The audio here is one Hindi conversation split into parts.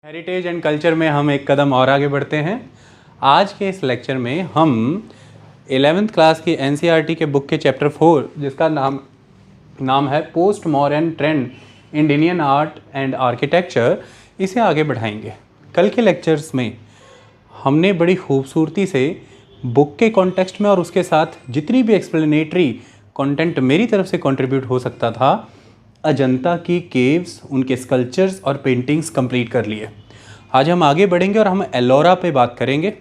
हेरिटेज एंड कल्चर में हम एक कदम और आगे बढ़ते हैं। आज के इस लेक्चर में हम 11th क्लास की एनसीईआरटी के बुक के चैप्टर 4 जिसका नाम है post modern trend in Indian art and architecture, इसे आगे बढ़ाएंगे। कल के लेक्चर्स में हमने बड़ी खूबसूरती से बुक के कॉन्टेक्स्ट में और उसके साथ जितनी भी एक्सप्लेनेटरी कंटेंट मेरी तरफ से कंट्रीब्यूट हो सकता था, अजंता की केव्स, उनके स्कल्पचर्स और पेंटिंग्स कंप्लीट कर लिए। आज हम आगे बढ़ेंगे और हम एलोरा पे बात करेंगे।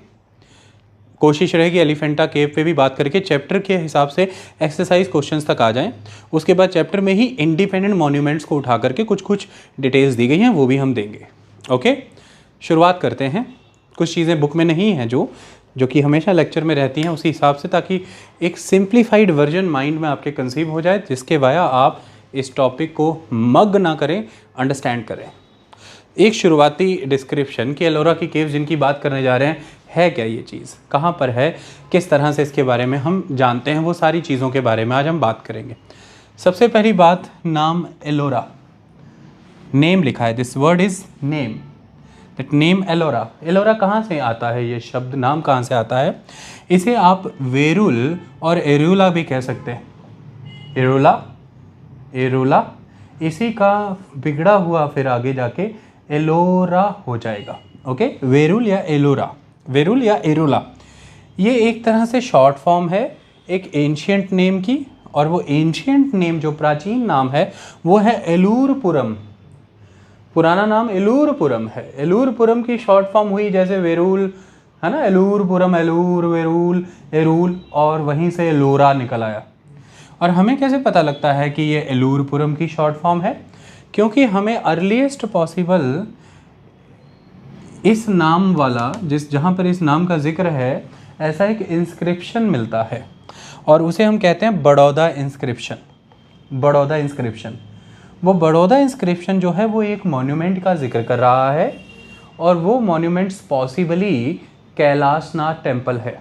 कोशिश रहेगी एलिफेंटा केव पे भी बात करके चैप्टर के हिसाब से एक्सरसाइज क्वेश्चंस तक आ जाएं। उसके बाद चैप्टर में ही इंडिपेंडेंट मॉन्यूमेंट्स को उठा करके कुछ डिटेल्स दी गई हैं, वो भी हम देंगे। ओके, शुरुआत करते हैं। कुछ चीज़ें बुक में नहीं हैं जो कि हमेशा लेक्चर में रहती हैं, उसी हिसाब से, ताकि एक सिंप्लीफाइड वर्जन माइंड में आपके कंसीव हो जाए, जिसके वाया आप इस टॉपिक को मग ना करें, अंडरस्टैंड करें। एक शुरुआती डिस्क्रिप्शन कि एलोरा की केव्स जिनकी बात करने जा रहे हैं, है क्या ये चीज़, कहाँ पर है, किस तरह से इसके बारे में हम जानते हैं, वो सारी चीज़ों के बारे में आज हम बात करेंगे। सबसे पहली बात, नाम एलोरा, नेम लिखा है, this word is name, that name Ellora. Ellora कहाँ से आता है, ये शब्द नाम कहाँ से आता है? इसे आप वेरुल और एरुला भी कह सकते हैं। एरोला, इसी का बिगड़ा हुआ फिर आगे जाके एलोरा हो जाएगा। ओके, वेरुल या एरोला, ये एक तरह से शॉर्ट फॉर्म है एक एंशियंट नेम की, और वो एंशियंट नेम जो प्राचीन नाम है वो है एलूरपुरम। पुराना नाम एलूरपुरम है। एलूरपुरम की शॉर्ट फॉर्म हुई जैसे वेरुल है ना, एलूरपुरम, एलूर, वेरुल, एरुल, और वहीं से एलोरा निकल आया। और हमें कैसे पता लगता है कि ये एलूरपुरम की शॉर्ट फॉर्म है? क्योंकि हमें अर्लीस्ट पॉसिबल इस नाम वाला, जहाँ पर इस नाम का जिक्र है, ऐसा एक इंस्क्रिप्शन मिलता है, और उसे हम कहते हैं बड़ौदा इंस्क्रिप्शन। वो बड़ौदा इंस्क्रिप्शन जो है वो एक मॉन्यूमेंट का जिक्र कर रहा है, और वो मॉन्यूमेंट्स पॉसिबली कैलाशनाथ टेम्पल है।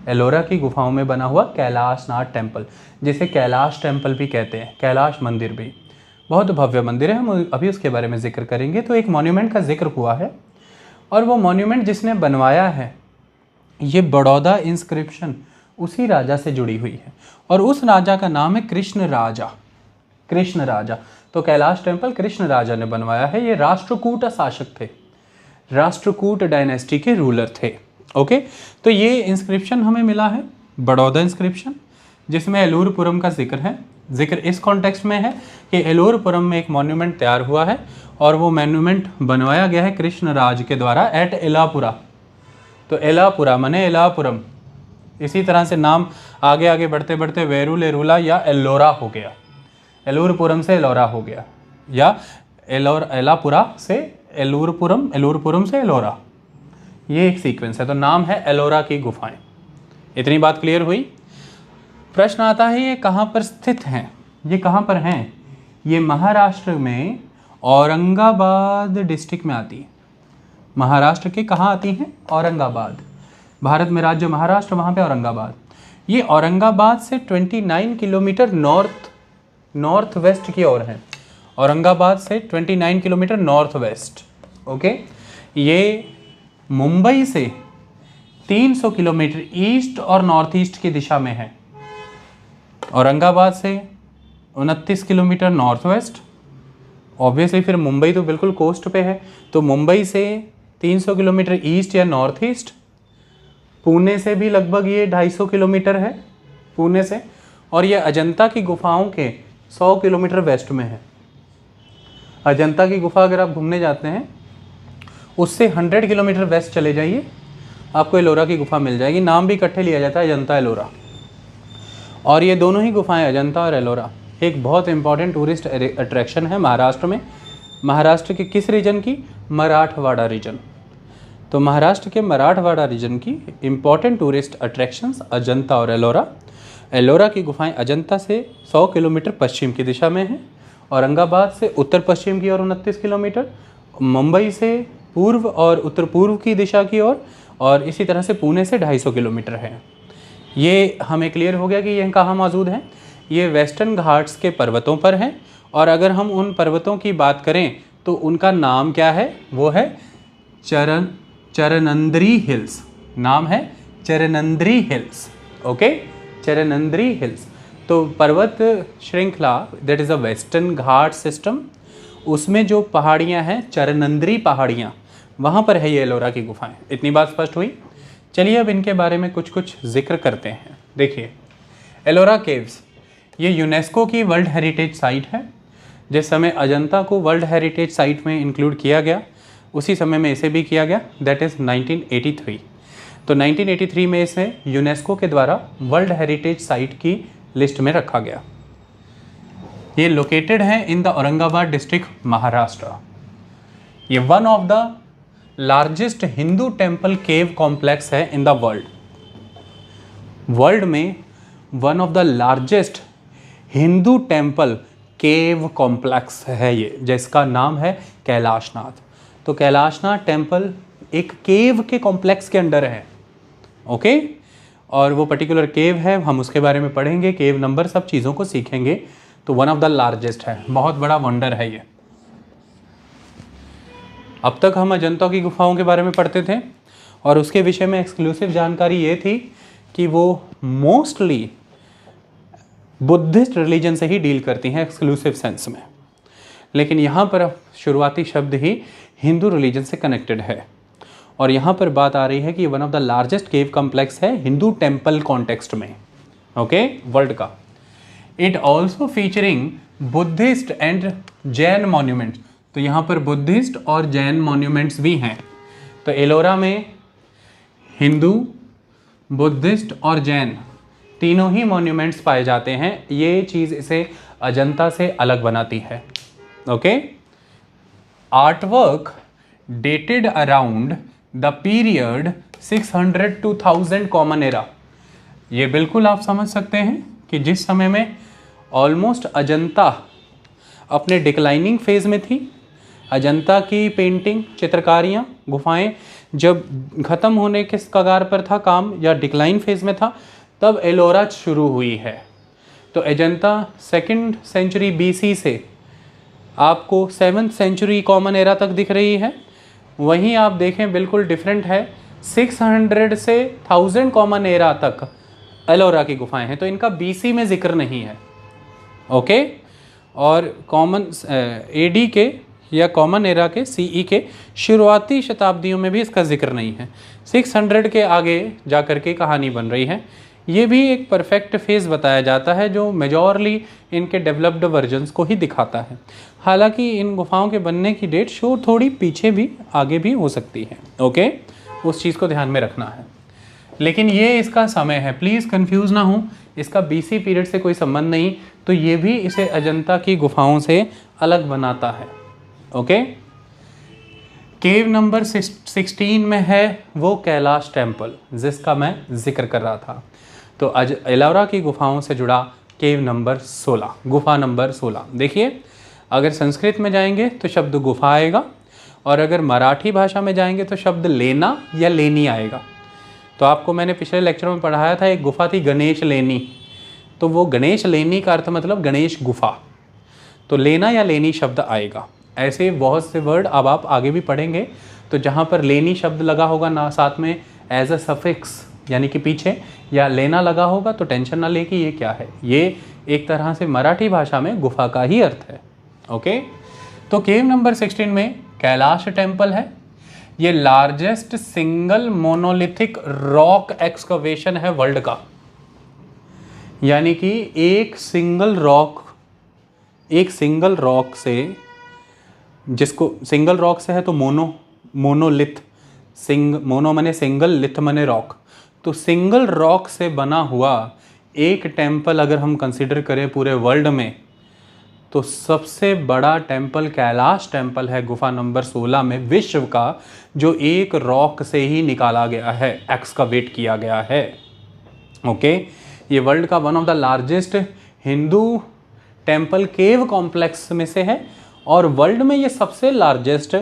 एलोरा की गुफाओं में बना हुआ कैलाशनाथ टेम्पल, जिसे कैलाश टेम्पल भी कहते हैं, कैलाश मंदिर भी, बहुत भव्य मंदिर है, हम अभी उसके बारे में जिक्र करेंगे। तो एक मॉन्यूमेंट का जिक्र हुआ है, और वो मॉन्यूमेंट जिसने बनवाया है, ये बड़ौदा इंस्क्रिप्शन उसी राजा से जुड़ी हुई है, और उस राजा का नाम है कृष्ण राजा। तो कैलाश टेम्पल कृष्ण राजा ने बनवाया है। ये राष्ट्रकूट शासक थे, राष्ट्रकूट डायनेस्टी के रूलर थे। ओके, तो ये इंस्क्रिप्शन हमें मिला है, बड़ौदा इंस्क्रिप्शन, जिसमें एलूरपुरम का जिक्र है। जिक्र इस कॉन्टेक्स्ट में है कि एलूरपुरम में एक मॉन्यूमेंट तैयार हुआ है, और वो मॉन्यूमेंट बनवाया गया है कृष्ण राज के द्वारा एट एलापुरा। तो एलापुरा माने एलापुरम। इसी तरह से नाम आगे बढ़ते बढ़ते वेरुल, एरुला या एलोरा हो गया, एलूरपुरम से एलोरा हो गया, या एलापुरा से एलूरपुरम, एलूरपुरम से एलोरा। ये एक सीक्वेंस है। तो नाम है एलोरा की गुफाएं। इतनी बात क्लियर हुई। प्रश्न आता है, ये कहाँ पर स्थित हैं, ये कहाँ पर हैं? ये महाराष्ट्र में औरंगाबाद डिस्ट्रिक्ट में आती है। महाराष्ट्र के कहाँ आती हैं? औरंगाबाद। भारत में राज्य महाराष्ट्र, वहाँ पे औरंगाबाद। ये औरंगाबाद से 29 किलोमीटर नॉर्थ वेस्ट की ओर है। औरंगाबाद से 29 किलोमीटर नॉर्थ वेस्ट। ओके, ये मुंबई से 300 किलोमीटर ईस्ट और नॉर्थ ईस्ट की दिशा में है। औरंगाबाद से 29 किलोमीटर नॉर्थ वेस्ट, ऑब्वियसली फिर मुंबई तो बिल्कुल कोस्ट पे है, तो मुंबई से 300 किलोमीटर ईस्ट या नॉर्थ ईस्ट। पुणे से भी लगभग ये 250 किलोमीटर है, पुणे से। और ये अजंता की गुफाओं के 100 किलोमीटर वेस्ट में है। अजंता की गुफा अगर आप घूमने जाते हैं, उससे 100 किलोमीटर वेस्ट चले जाइए, आपको एलोरा की गुफा मिल जाएगी। नाम भी इकट्ठे लिया जाता है, अजंता एलोरा। और ये दोनों ही गुफाएं, अजंता और एलोरा, एक बहुत इंपॉर्टेंट टूरिस्ट अट्रैक्शन है महाराष्ट्र में। महाराष्ट्र के किस रीजन की? मराठवाड़ा रीजन। तो महाराष्ट्र के मराठवाड़ा रीजन की इंपॉर्टेंट टूरिस्ट अट्रैक्शंस अजंता और एलोरा। एलोरा की गुफाएं अजंता से 100 किलोमीटर पश्चिम की दिशा में हैं, औरंगाबाद से उत्तर पश्चिम की ओर 29 किलोमीटर, मुंबई से पूर्व और उत्तर पूर्व की दिशा की ओर, और इसी तरह से पुणे से 250 किलोमीटर है। ये हमें क्लियर हो गया कि ये कहाँ मौजूद हैं। ये वेस्टर्न घाट्स के पर्वतों पर हैं, और अगर हम उन पर्वतों की बात करें तो उनका नाम क्या है? वो है चरनंद्री हिल्स। नाम है Charanandri hills. Okay, Charanandri hills. तो पर्वत श्रृंखला that is a Western Ghat system, उसमें जो पहाड़ियाँ हैं चरनंद्री पहाड़ियाँ, वहाँ पर है ये एलोरा की गुफाएं। इतनी बात स्पष्ट हुई। चलिए अब इनके बारे में कुछ कुछ जिक्र करते हैं। देखिए, एलोरा केव्स ये यूनेस्को की वर्ल्ड हेरिटेज साइट है। जिस समय अजंता को वर्ल्ड हेरिटेज साइट में इंक्लूड किया गया, उसी समय में इसे भी किया गया, दैट इज़ 1983। तो 1983 में इसे यूनेस्को के द्वारा वर्ल्ड हेरिटेज साइट की लिस्ट में रखा गया। ये लोकेटेड है in the Aurangabad district, Maharashtra. ये one of the largest Hindu temple cave complex है इन द वर्ल्ड। वर्ल्ड में one of the largest Hindu temple cave complex है ये, जिसका नाम है कैलाशनाथ। तो कैलाशनाथ टेम्पल एक केव के कॉम्प्लेक्स के अंडर है। ओके, और वो पर्टिकुलर केव है, हम उसके बारे में पढ़ेंगे, केव नंबर, सब चीज़ों को सीखेंगे। तो वन ऑफ द लार्जेस्ट है, बहुत बड़ा वंडर है ये। अब तक हम अजंता की गुफाओं के बारे में पढ़ते थे और उसके विषय में एक्सक्लूसिव जानकारी ये थी कि वो मोस्टली बुद्धिस्ट रिलीजन से ही डील करती हैं एक्सक्लूसिव सेंस में, लेकिन यहाँ पर शुरुआती शब्द ही हिंदू रिलीजन से कनेक्टेड है। और यहाँ पर बात आ रही है कि one of the largest cave complex है हिंदू टेम्पल कॉन्टेक्स्ट में, ओके, वर्ल्ड का। It also featuring Buddhist and Jain monuments. तो यहाँ पर बुद्धिस्ट और जैन मॉन्यूमेंट्स भी हैं। तो एलोरा में हिंदू, बुद्धिस्ट और जैन तीनों ही मॉन्यूमेंट्स पाए जाते हैं। ये चीज़ इसे अजंता से अलग बनाती है। Okay, artwork dated around the period 600 to 1000 common era. ये बिल्कुल आप समझ सकते हैं कि जिस समय में ऑलमोस्ट अजंता अपने डिक्लाइनिंग फेज में थी, अजंता की पेंटिंग, चित्रकारियाँ, गुफाएं जब ख़त्म होने के कगार पर था काम या डिक्लाइन फेज में था, तब एलोरा शुरू हुई है। तो अजंता 2nd सेंचुरी BC से आपको 7th सेंचुरी कॉमन एरा तक दिख रही है। वहीं आप देखें बिल्कुल डिफरेंट है, 600 से 1000 कॉमन एरा तक एलोरा की गुफाएं हैं। तो इनका BC में जिक्र नहीं है। ओके, और कॉमन AD के या कॉमन एरा के CE के शुरुआती शताब्दियों में भी इसका जिक्र नहीं है। 600 के आगे जा कर के कहानी बन रही है। ये भी एक परफेक्ट फेज़ बताया जाता है जो मेजॉरली इनके डेवलप्ड वर्जन्स को ही दिखाता है। हालांकि इन गुफाओं के बनने की डेट शो थोड़ी पीछे भी आगे भी हो सकती है। ओके, उस चीज़ को ध्यान में रखना है। लेकिन ये इसका समय है, प्लीज़ कंफ्यूज ना हो, इसका BC पीरियड से कोई संबंध नहीं। तो ये भी इसे अजंता की गुफाओं से अलग बनाता है। ओके, केव नंबर 16 में है वो कैलाश टेम्पल जिसका मैं जिक्र कर रहा था। तो एलोरा की गुफाओं से जुड़ा केव नंबर 16, गुफा नंबर 16। देखिए, अगर संस्कृत में जाएंगे तो शब्द गुफा आएगा, और अगर मराठी भाषा में जाएंगे तो शब्द लेना या लेनी आएगा। तो आपको मैंने पिछले लेक्चर में पढ़ाया था, एक गुफा थी गणेश लेनी। तो वो गणेश लेनी का अर्थ मतलब गणेश गुफा। तो लेना या लेनी शब्द आएगा। ऐसे बहुत से वर्ड अब आप आगे भी पढ़ेंगे। तो जहाँ पर लेनी शब्द लगा होगा ना साथ में एज अ सफिक्स यानी कि पीछे, या लेना लगा होगा, तो टेंशन ना ले कि ये क्या है। ये एक तरह से मराठी भाषा में गुफा का ही अर्थ है। ओके, तो केव नंबर 16 में कैलाश टेम्पल है। ये largest single monolithic rock excavation है वर्ल्ड का। यानी कि एक सिंगल रॉक से, जिसको सिंगल रॉक से है तो मोनोलिथ, मोनो मने सिंगल, लिथ मने रॉक। तो सिंगल रॉक से बना हुआ एक टेम्पल अगर हम कंसिडर करें पूरे वर्ल्ड में, तो सबसे बड़ा टेम्पल कैलाश टेम्पल है गुफा नंबर 16 में विश्व का, जो एक रॉक से ही निकाला गया है, एक्सकवेट किया गया है। ओके, ये वर्ल्ड का one of the largest Hindu temple cave complex में से है, और वर्ल्ड में ये सबसे largest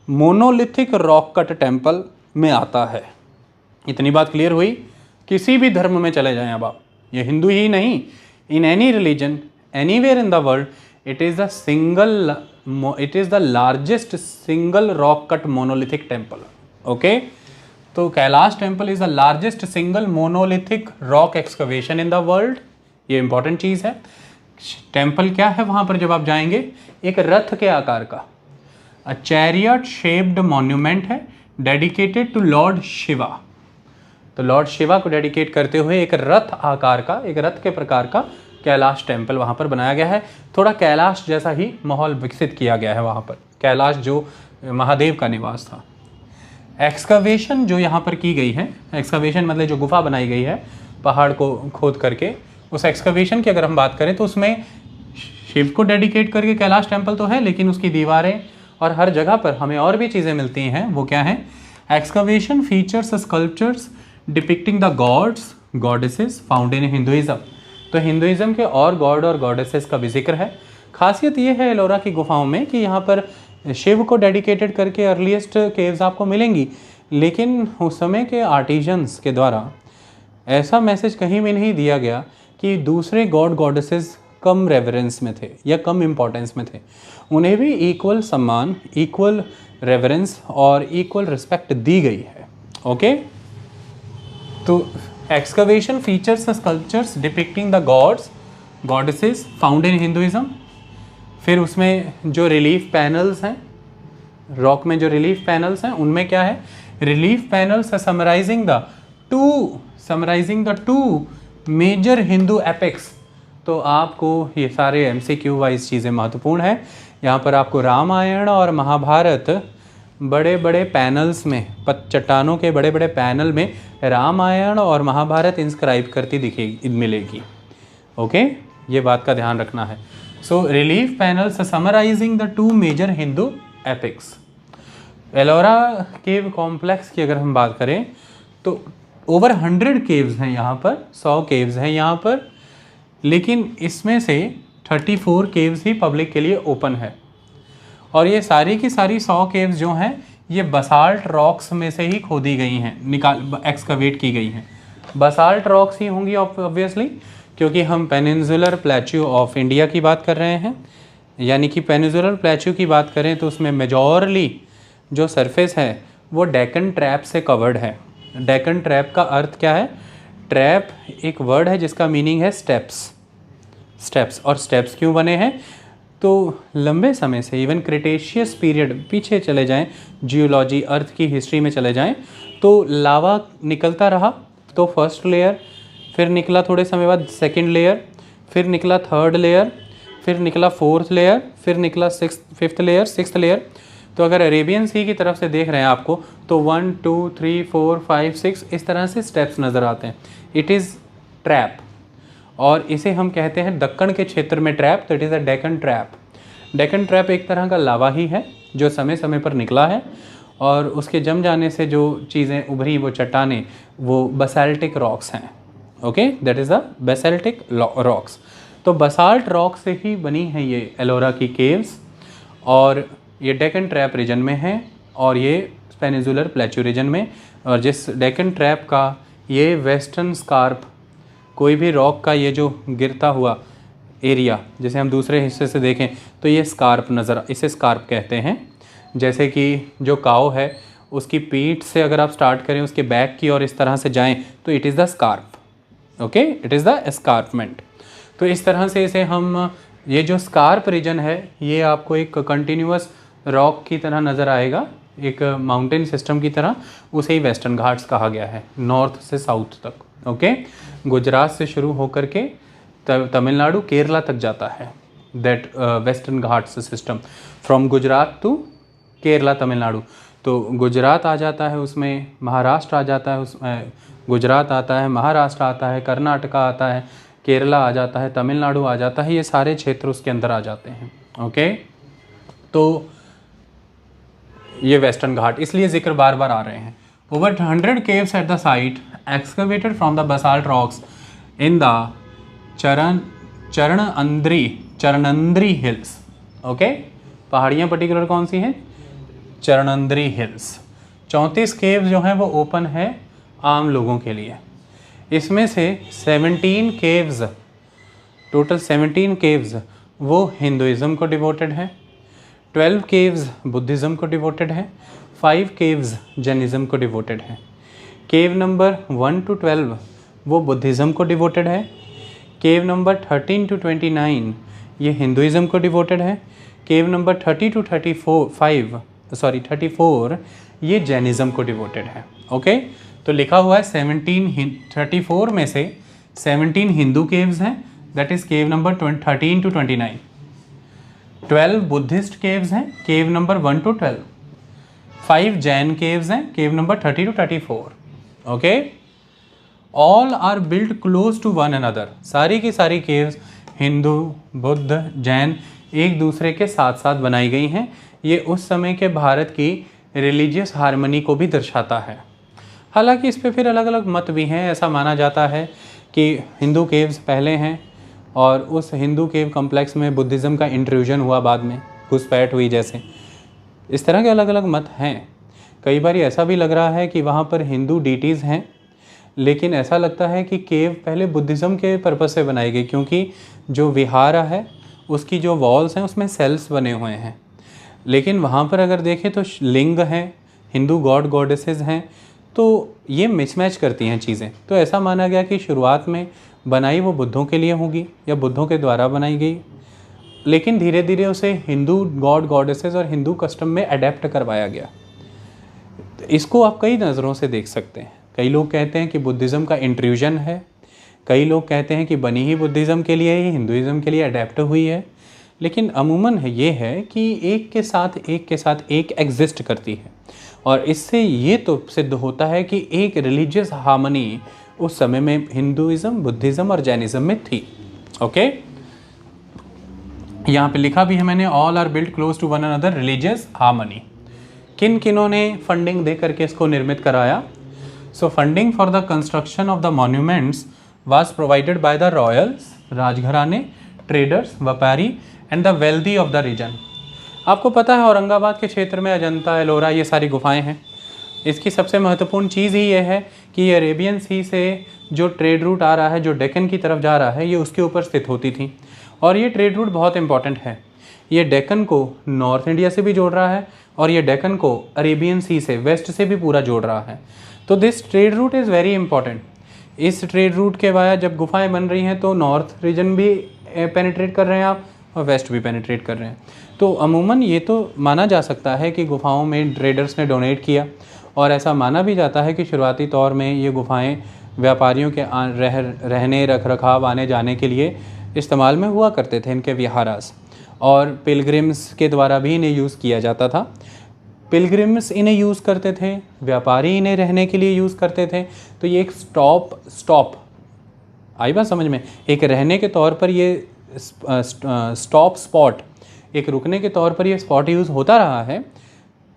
monolithic rock cut temple में आता है। इतनी बात क्लियर हुई। किसी भी धर्म में चले जाएं अब आप, ये हिंदू ही नहीं, in any religion anywhere in the world, it is the single it is the largest single rock cut monolithic temple. Okay, तो Kailash temple is the largest single monolithic rock excavation in the world. ये इंपॉर्टेंट चीज़ है। टेम्पल क्या है वहाँ पर जब आप जाएंगे, एक रथ के आकार का अ चैरियट शेप्ड मॉन्यूमेंट है डेडिकेटेड टू लॉर्ड शिवा। तो लॉर्ड शिवा को डेडिकेट करते हुए एक रथ आकार का, एक रथ के प्रकार का कैलाश टेम्पल वहाँ पर बनाया गया है। थोड़ा कैलाश जैसा ही माहौल विकसित किया गया है वहाँ पर, कैलाश जो महादेव का निवास था। एक्सकवेशन जो यहाँ पर की गई है, एक्सकवेशन मतलब जो गुफा बनाई गई है पहाड़ को खोद करके, उस एक्सकवेशन की अगर हम बात करें तो उसमें शिव को डेडिकेट करके कैलाश टेम्पल तो है, लेकिन उसकी दीवारें और हर जगह पर हमें और भी चीज़ें मिलती हैं। वो क्या है? Excavation features sculptures depicting the gods goddesses found in Hinduism. तो हिंदुइज्म के और गॉड और गॉडेसेस का भी जिक्र है। खासियत ये है एलोरा की गुफाओं में कि यहाँ पर शिव को डेडिकेटेड करके अर्लीस्ट केव्स आपको मिलेंगी, लेकिन उस समय के आर्टिजन्स के द्वारा ऐसा मैसेज कहीं भी नहीं दिया गया कि दूसरे गॉड गॉडेसेस कम रेवरेंस में थे या कम इम्पोर्टेंस में थे। उन्हें भी इक्वल सम्मान, इक्वल रेवरेंस और इक्वल रिस्पेक्ट दी गई है। ओके, तो excavation features sculptures depicting the gods goddesses found in Hinduism. फिर उसमें जो रिलीफ पैनल्स हैं, रॉक में जो रिलीफ पैनल्स हैं, उनमें क्या है? Relief panels summarising the two major Hindu epics. तो आपको ये सारे MCQ वाइज चीज़ें महत्वपूर्ण हैं। यहाँ पर आपको रामायण और महाभारत बड़े बड़े पैनल्स में, चट्टानों के बड़े बड़े पैनल में रामायण और महाभारत इंस्क्राइब करती दिखेगी, मिलेगी। ओके, ये बात का ध्यान रखना है। So relief panels summarising the two major Hindu epics. Ellora cave complex की अगर हम बात करें तो ओवर 100 केव्स हैं यहाँ पर, 100 केव्स हैं यहाँ पर, लेकिन इसमें से 34 केव्स ही पब्लिक के लिए ओपन है। और ये सारी की सारी 100 केव्स जो हैं ये बसाल्ट रॉक्स में से ही खोदी गई हैं, एक्सकवेट की गई हैं। बसाल्ट रॉक्स ही होंगी ऑब्वियसली, क्योंकि हम पेनिनसुलर प्लेट्यू ऑफ इंडिया की बात कर रहे हैं। यानी कि पेनिनसुलर प्लेट्यू की बात करें तो उसमें मेजॉरली जो सरफेस है वो डेक्कन ट्रैप से कवर्ड है। डेक्कन ट्रैप का अर्थ क्या है? ट्रैप एक वर्ड है जिसका मीनिंग है स्टेप्स। और स्टेप्स क्यों बने हैं? तो लंबे समय से, इवन क्रिटेशियस पीरियड पीछे चले जाएं, जियोलॉजी अर्थ की हिस्ट्री में चले जाएं, तो लावा निकलता रहा। तो फर्स्ट लेयर, फिर निकला थोड़े समय बाद सेकंड लेयर, फिर निकला थर्ड लेयर, फिर निकला फोर्थ लेयर, फिर निकला फिफ्थ लेयर, सिक्स्थ लेयर। तो अगर अरेबियन सी की तरफ से देख रहे हैं आपको तो 1 2 3 4 5 6 इस तरह से स्टेप्स नज़र आते हैं। इट इज़ ट्रैप, और इसे हम कहते हैं दक्कन के क्षेत्र में ट्रैप। तो it is a Deccan trap. Deccan trap एक तरह का लावा ही है जो समय समय पर निकला है, और उसके जम जाने से जो चीज़ें उभरी, वो चट्टानें, वो बसाल्टिक रॉक्स हैं। Okay, that is the basaltic rocks. तो बसाल्ट रॉक से ही बनी है ये एलोरा की केव्स, और ये डेक्कन ट्रैप रीजन में है और ये पेनिनसुलर प्लेट्यू रीजन में। और जिस डेक्कन ट्रैप का ये वेस्टर्न स्कार्प, कोई भी रॉक का ये जो गिरता हुआ एरिया, जैसे हम दूसरे हिस्से से देखें तो ये स्कार्प इसे स्कार्प कहते हैं। जैसे कि जो काऊ है उसकी पीठ से अगर आप स्टार्ट करें उसके बैक की और इस तरह से जाएं तो it is the scarp. Okay, it is the escarpment. तो इस तरह से इसे हम, ये जो स्कार्प रीजन है ये आपको एक कंटिन्यूअस रॉक की तरह नज़र आएगा, एक माउंटेन सिस्टम की तरह। उसे ही वेस्टर्न घाट्स कहा गया है, नॉर्थ से साउथ तक। ओके, गुजरात से शुरू होकर के तमिलनाडु केरला तक जाता है। That western Ghats system from Gujarat to Kerala Tamil Nadu. तो गुजरात आ जाता है, उसमें महाराष्ट्र आ जाता है, उसमें गुजरात आता है, महाराष्ट्र आता है, कर्नाटका आता है, केरला आ जाता है, तमिलनाडु आ जाता है। ये सारे क्षेत्र उसके अंदर आ जाते हैं। ओके, तो ये वेस्टर्न घाट इसलिए जिक्र बार बार आ रहे हैं। Over 100 caves at the site excavated from the basalt rocks in the Charanandri hills. Okay, पहाड़ियाँ पर्टिकुलर कौन सी हैं? चरणंद्री हिल्स। 34 केव्स जो हैं वो ओपन है आम लोगों के लिए। इसमें से 17 केव्स, टोटल 17 केव्स वो हिंदुइज़्म को डिवोटेड हैं, 12 केव्स बुद्धिज़्म को डिवोटेड हैं, 5 केव्स जैनिज़्म को डिवोटेड हैं। केव नंबर 1 to 12 वो बुद्धिज़्म को डिवोटेड है। केव नंबर 13 to 29 ये हिंदुइज़्म को डिवोटेड है। केव नंबर 30 to 34 ये जैनिज़्म को डिवोटेड है। ओके, तो लिखा हुआ है 34 में से 17 हिंदू केव्स हैं, that is cave number 13 to 29। 12 Buddhist caves हैं, cave number 1 to 12। 5 Jain caves हैं, cave number 30 to 34। Okay, all are built close to one another, सारी की सारी केव्स हिंदू बुद्ध जैन एक दूसरे के साथ साथ बनाई गई हैं। ये उस समय के भारत की रिलीजियस हार्मनी को भी दर्शाता है। हालांकि इस पे फिर अलग अलग मत भी हैं। ऐसा माना जाता है कि हिंदू केव्स पहले हैं और उस हिंदू केव कॉम्प्लेक्स में बुद्धिज़्म का इंट्रूजन हुआ बाद में, घुसपैठ हुई जैसे। इस तरह के अलग अलग मत हैं। कई बार ऐसा भी लग रहा है कि वहाँ पर हिंदू डीटीज़ हैं, लेकिन ऐसा लगता है कि केव पहले बुद्धिज़्म के पर्पस से बनाई गई, क्योंकि जो विहारा है उसकी जो वॉल्स हैं उसमें सेल्स बने हुए हैं। लेकिन वहाँ पर अगर देखें तो लिंग हैं, हिंदू गॉड गॉडेसेस हैं, तो ये मिसमैच करती हैं चीज़ें। तो ऐसा माना गया कि शुरुआत में बनाई वो बुद्धों के लिए होगी या बुद्धों के द्वारा बनाई गई, लेकिन धीरे धीरे उसे हिंदू गॉड गॉडेसेस और हिंदू कस्टम में अडेप्ट करवाया गया। इसको आप कई नज़रों से देख सकते हैं। कई लोग कहते हैं कि बुद्धिज़्म का इंट्रूजन है, कई लोग कहते हैं कि बनी ही बुद्धिज़्म के लिए ही हिंदुइज़्म के लिए अडेप्ट हुई है, लेकिन अमूमन ये है कि एक के साथ एक एग्जिस्ट करती है। और इससे ये तो सिद्ध होता है कि एक रिलीजियस हार्मनी उस समय में हिंदुइज़्म बुद्धिज़्म और जैनिज़्म में थी। ओके, यहाँ पे लिखा भी है मैंने, all are built close to one another religious harmony. किन किनों ने फंडिंग दे करके इसको निर्मित कराया? So funding for the construction of the monuments was provided by the royals, राजघराने, ट्रेडर्स, व्यापारी and the wealthy of the region. आपको पता है औरंगाबाद के क्षेत्र में अजंता, एलोरा ये सारी गुफाएं हैं। इसकी सबसे महत्वपूर्ण चीज़ ही ये है कि ये अरेबियन सी से जो ट्रेड रूट आ रहा है, जो डेक्कन की तरफ जा रहा है, ये उसके ऊपर स्थित होती थी। और ये ट्रेड रूट बहुत इंपॉर्टेंट है। ये डेक्कन को नॉर्थ इंडिया से भी जोड़ रहा है और ये डेक्कन को अरेबियन सी से वेस्ट से भी पूरा जोड़ रहा है। तो this trade route is very important. इस ट्रेड रूट के वाया जब गुफाएं बन रही हैं तो नॉर्थ रीजन भी पेनिट्रेट कर रहे हैं आप और वेस्ट भी पेनिट्रेट कर रहे हैं। तो अमूमन ये तो माना जा सकता है कि गुफाओं में ट्रेडर्स ने डोनेट किया, और ऐसा माना भी जाता है कि शुरुआती तौर में ये गुफाएं व्यापारियों के रहने रख रखाव आने जाने के लिए इस्तेमाल में हुआ करते थे, इनके विहारास, और पिलग्रिम्स के द्वारा भी इन्हें यूज़ किया जाता था। पिलग्रिम्स इन्हें यूज़ करते थे, व्यापारी इन्हें रहने के लिए यूज़ करते थे। तो ये एक स्टॉप आई बात समझ में, एक रहने के तौर पर ये स्पॉट, एक रुकने के तौर पर ये स्पॉट यूज़ होता रहा है,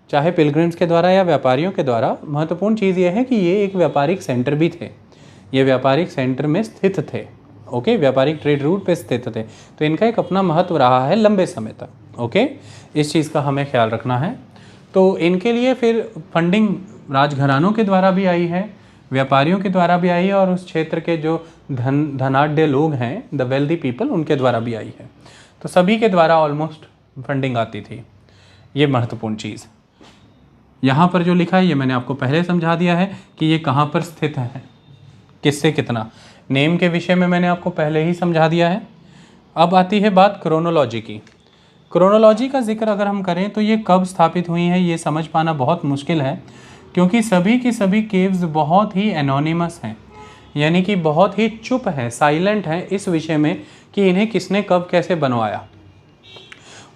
चाहे पिलग्रिम्स के द्वारा या व्यापारियों के द्वारा। महत्वपूर्ण चीज़ ये है कि ये एक व्यापारिक सेंटर भी थे, ये व्यापारिक सेंटर में स्थित थे। ओके, व्यापारिक ट्रेड रूट पे स्थित थे, तो इनका एक अपना महत्व रहा है लंबे समय तक। ओके, इस चीज़ का हमें ख्याल रखना है। तो इनके लिए फिर फंडिंग राजघरानों के द्वारा भी आई है, व्यापारियों के द्वारा भी आई है, और उस क्षेत्र के जो धनाढ़ लोग हैं, द वेल्दी पीपल, उनके द्वारा भी आई है। तो सभी के द्वारा ऑलमोस्ट फंडिंग आती थी। ये महत्वपूर्ण चीज़ यहाँ पर जो लिखा है ये मैंने आपको पहले समझा दिया है कि ये कहाँ पर स्थित है, किससे कितना। नेम के विषय में मैंने आपको पहले ही समझा दिया है। अब आती है बात क्रोनोलॉजी की। क्रोनोलॉजी का जिक्र अगर हम करें तो ये कब स्थापित हुई है ये समझ पाना बहुत मुश्किल है, क्योंकि सभी की सभी केव्स बहुत ही एनोनिमस हैं, यानी कि बहुत ही चुप हैं, साइलेंट हैं इस विषय में कि इन्हें किसने कब कैसे बनवाया।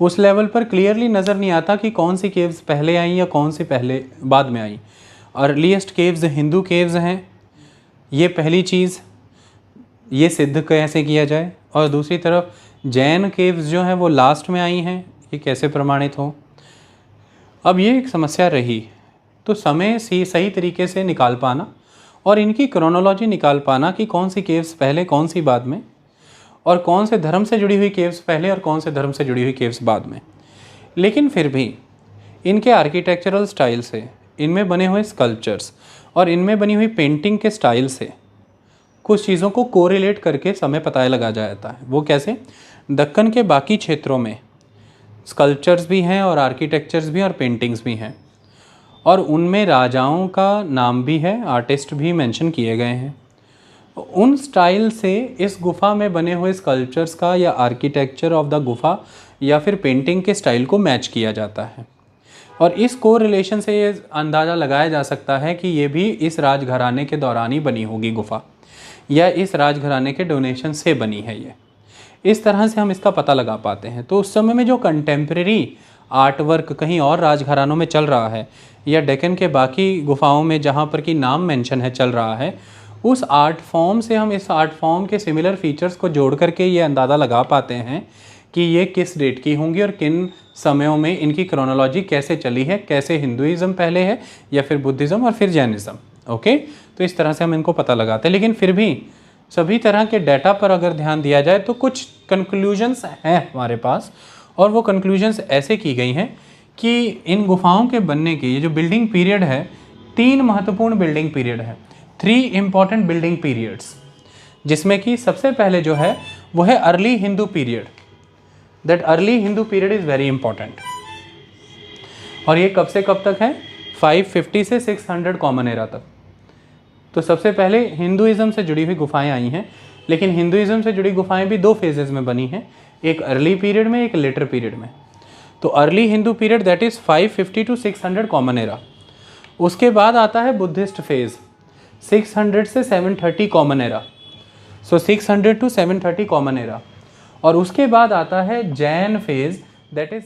उस लेवल पर क्लियरली नज़र नहीं आता कि कौन सी केव्स पहले आई या कौन सी पहले बाद में आई। अर्लीस्ट केव्स हिंदू केव्स हैं, ये पहली चीज़, ये सिद्ध कैसे किया जाए। और दूसरी तरफ जैन केव्स जो हैं वो लास्ट में आई हैं, ये कैसे प्रमाणित हो। अब ये एक समस्या रही, तो समय सही तरीके से निकाल पाना और इनकी क्रोनोलॉजी निकाल पाना कि कौन सी केव्स पहले कौन सी बाद में, और कौन से धर्म से जुड़ी हुई केव्स पहले और कौन से धर्म से जुड़ी हुई केव्स बाद में। लेकिन फिर भी इनके आर्किटेक्चरल स्टाइल से, इनमें बने हुए स्कल्पचर्स और इनमें बनी हुई पेंटिंग के स्टाइल से कुछ चीज़ों को कोरिलेट करके समय पता लगा जाता है। वो कैसे? दक्कन के बाकी क्षेत्रों में स्कल्पचर्स भी हैं और आर्किटेक्चर्स भी और पेंटिंग्स भी हैं, और उनमें राजाओं का नाम भी है, आर्टिस्ट भी मेंशन किए गए हैं। उन स्टाइल से इस गुफा में बने हुए स्कल्पचर्स का या आर्किटेक्चर ऑफ द गुफा या फिर पेंटिंग के स्टाइल को मैच किया जाता है, और इस कोरिलेशन से ये अंदाज़ा लगाया जा सकता है कि ये भी इस राजघराने के दौरान ही बनी होगी गुफा, या इस राजघराने के डोनेशन से बनी है ये। इस तरह से हम इसका पता लगा पाते हैं। तो उस समय में जो कंटेम्प्रेरी आर्ट वर्क कहीं और राजघरानों में चल रहा है या डेक्कन के बाकी गुफाओं में जहाँ पर कि नाम मेंशन है चल रहा है, उस आर्ट फॉर्म से हम इस आर्ट फॉर्म के सिमिलर फीचर्स को जोड़ करके ये अंदाज़ा लगा पाते हैं कि ये किस डेट की होंगी और किन समयों में इनकी क्रोनोलॉजी कैसे चली है, कैसे हिंदुइज़्म पहले है या फिर बुद्धिज़्म और फिर जैनिज़्म। ओके, तो इस तरह से हम इनको पता लगाते हैं। लेकिन फिर भी सभी तरह के डाटा पर अगर ध्यान दिया जाए तो कुछ कंक्लूजन्स हैं हमारे पास, और वो कंक्लूजन्स ऐसे की गई हैं कि इन गुफाओं के बनने की ये जो बिल्डिंग पीरियड है, 3 महत्वपूर्ण बिल्डिंग पीरियड है, 3 इंपॉर्टेंट बिल्डिंग पीरियड्स, जिसमें कि सबसे पहले जो है वो है early Hindu period. That early Hindu period is very important, और ये कब से कब तक है? 550 से 600 कॉमन एरा तक। तो सबसे पहले हिंदुइज़्म से जुड़ी हुई गुफाएं आई हैं, लेकिन हिंदुइज़्म से जुड़ी गुफाएं भी 2 फेजेस में बनी हैं, एक अर्ली पीरियड में, एक लेटर पीरियड में। तो early Hindu period that is 550 to 600 common era. उसके बाद आता है बुद्धिस्ट फेज, 600 से 730 common era. So 600 to 730 common era. और उसके बाद आता है जैन फेज दैट इज